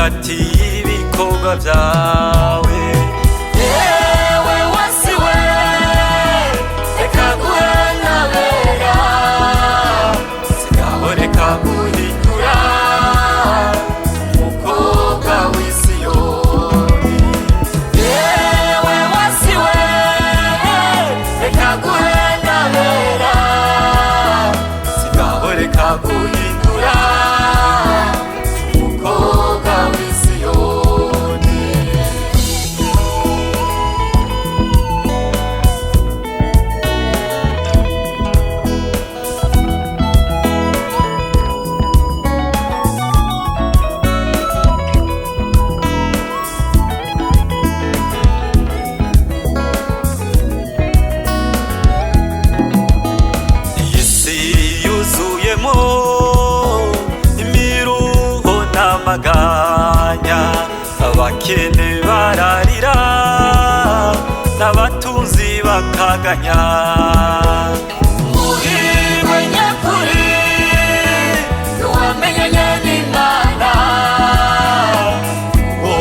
hagati y'ibikorwa vyawe. Yewe wasiwe reka guhenabera, sinaboneka guhindura umukobwa w'i Siyoni. yewe wasiwe reka guhenabera, sinaboneka guhindura umukobwa w'i Siyoni. Iyi si yuzuyemo imiruho n'amaganya, abakene bararira n'abatunzi bakaganya. muhirwe nyakuri nuwamenyanye n'Imana, O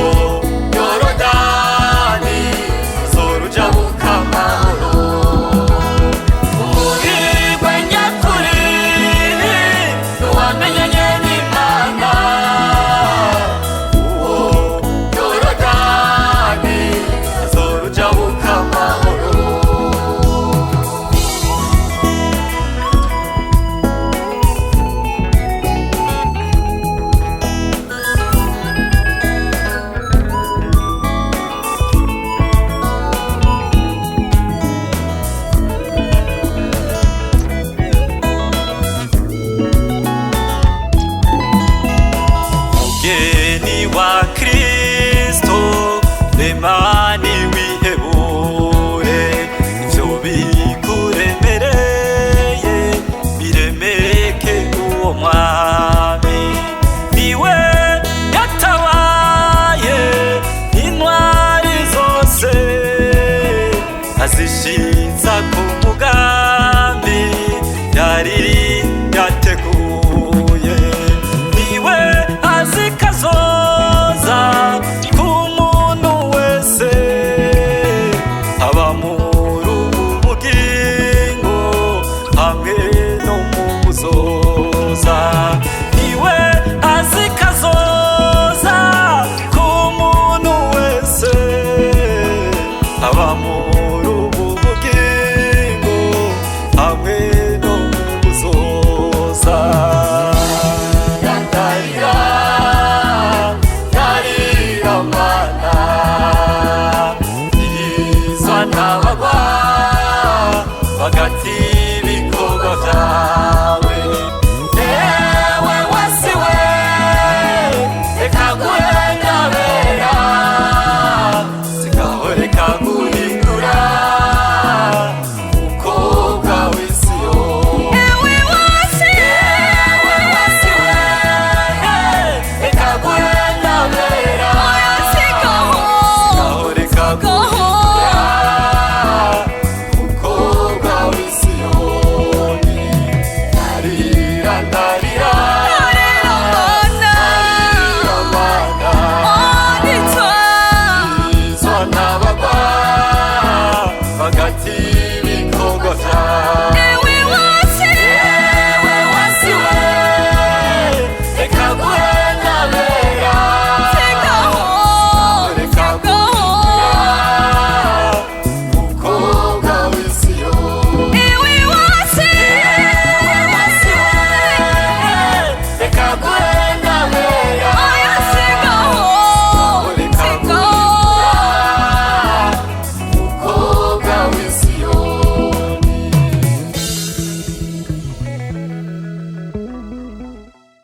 Yorodani zoruja bukamahoro. muhirwe nyakuri nuwamenyanye n'Imana, O Yorodani zoruja bukamahoro. Mugeni wa Kristo, Imani wihebure, ivyo bikuremereye biremeke uwo mwana.